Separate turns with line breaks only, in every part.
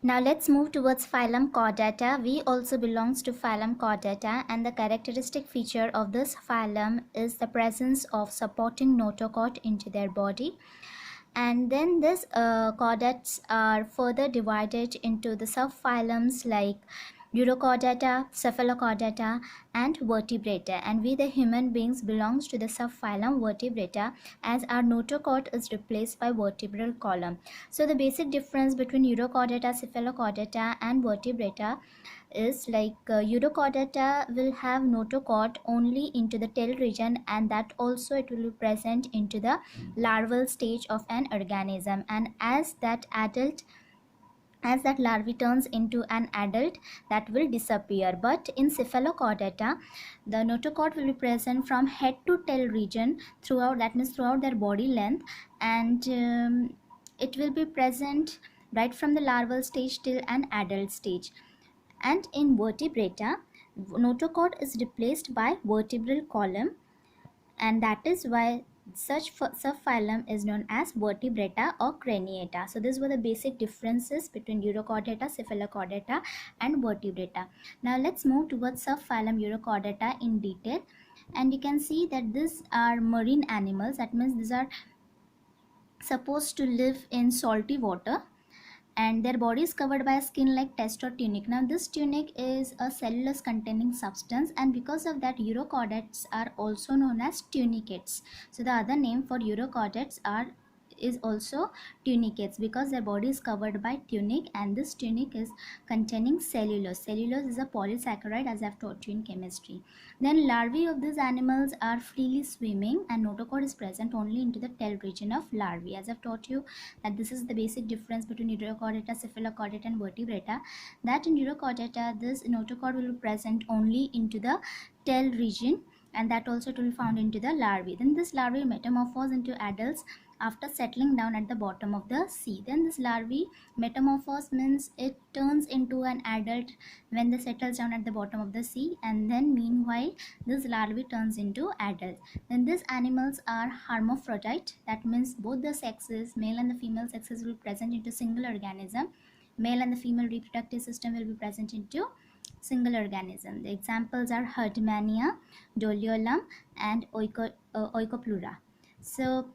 Now let's move towards phylum Chordata. We also belongs to phylum Chordata, and the characteristic feature of this phylum is the presence of supporting notochord into their body. And then these chordates are further divided into the subphylums like Urochordata, Cephalochordata, and Vertebrata. And we, the human beings, belongs to the subphylum Vertebrata, as our notochord is replaced by vertebral column. So the basic difference between Urochordata, Cephalochordata, and Vertebrata is like Urochordata will have notochord only into the tail region, and that also it will be present into the larval stage of an organism. And as that larvae turns into an adult, that will disappear. But in Cephalochordata, the notochord will be present from head to tail region throughout, that means throughout their body length, and it will be present right from the larval stage till an adult stage. And in Vertebrata, notochord is replaced by vertebral column, and that is why such subphylum is known as Vertebrata or Craniata. So these were the basic differences between Urochordata, Cephalochordata, and Vertebrata. Now let's move towards subphylum Urochordata in detail, and you can see that these are marine animals. That means these are supposed to live in salty water, and their body is covered by a skin like test or tunic. Now this tunic is a cellulose containing substance, and because of that urochordates are also known as tunicates. So the other name for urochordates is also tunicates, because their body is covered by tunic, and this tunic is containing cellulose. Cellulose is a polysaccharide, as I've taught you in chemistry. Then larvae of these animals are freely swimming, and notochord is present only into the tail region of larvae. As I've taught you that this is the basic difference between Urochordata, Cephalochordata, and Vertebrata, that in Urochordata this notochord will be present only into the tail region, and that also it will be found into the larvae. Then this larvae metamorphose into adults after settling down at the bottom of the sea. Then this larvae metamorphose means it turns into an adult when they settles down at the bottom of the sea, and then meanwhile this larvae turns into adult. Then these animals are hermaphrodite, that means both the sexes, male and the female sexes, will be present into single organism. Male and the female reproductive system will be present into single organism. The examples are Herdmania, Doliolum, and Oikopleura. So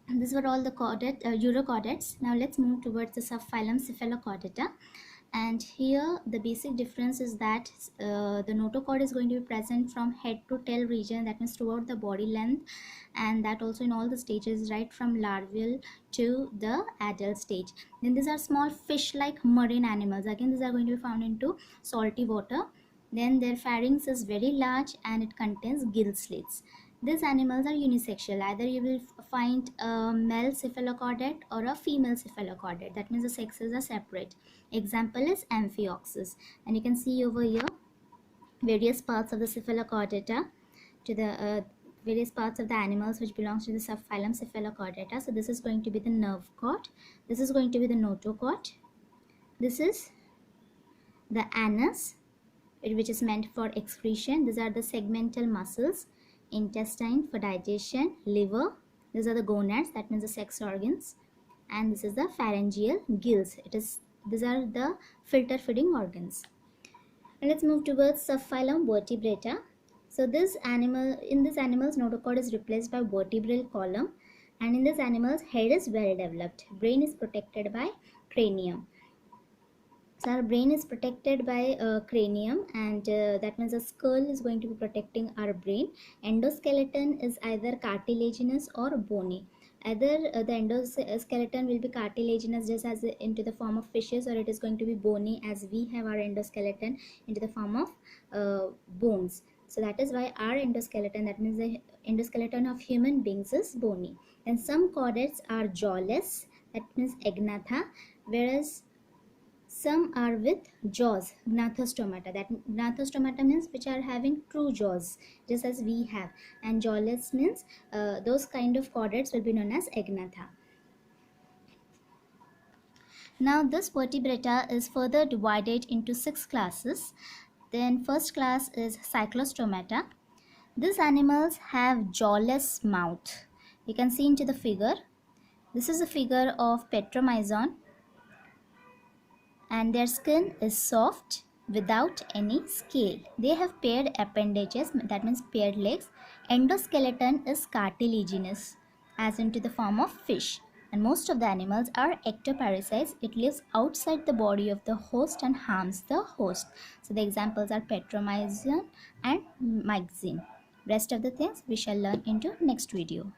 these were all the urochordates. Now let's move towards the subphylum Cephalochordata. And here the basic difference is that the notochord is going to be present from head to tail region, that means throughout the body length, and that also in all the stages right from larval to the adult stage. Then these are small fish like marine animals. Again, these are going to be found into salty water. Then their pharynx is very large and it contains gill slits. These animals are unisexual. Either you will find a male cephalochordate or a female cephalochordate. That means the sexes are separate. Example is Amphioxus. And you can see over here various parts of the Cephalochordata to the various parts of the animals which belongs to the subphylum Cephalochordata. So this is going to be the nerve cord. This is going to be the notochord. This is the anus, which is meant for excretion. These are the segmental muscles. Intestine for digestion, liver, these are the gonads, that means the sex organs, and this is the pharyngeal gills. These are the filter feeding organs. And let's move towards subphylum Vertebrata. So in this animals notochord is replaced by vertebral column, and in this animals head is well developed, brain is protected by cranium. So our brain is protected by cranium, and that means the skull is going to be protecting our brain. Endoskeleton is either cartilaginous or bony. Either the endoskeleton will be cartilaginous just as into the form of fishes, or it is going to be bony as we have our endoskeleton into the form of bones. So that is why our endoskeleton, that means the endoskeleton of human beings, is bony. And some chordates are jawless, that means agnatha, whereas some are with jaws, gnathostomata. That gnathostomata means which are having true jaws, just as we have. And jawless means those kind of chordates will be known as agnatha. Now this vertebrata is further divided into 6 classes. Then first class is cyclostomata. These animals have jawless mouth. You can see into the figure. This is a figure of Petromyzon. and their skin is soft without any scale. They have paired appendages, that means paired legs. Endoskeleton is cartilaginous, as into the form of fish. And most of the animals are ectoparasites. It lives outside the body of the host and harms the host. So the examples are petromyzin and myxin. Rest of the things we shall learn into next video.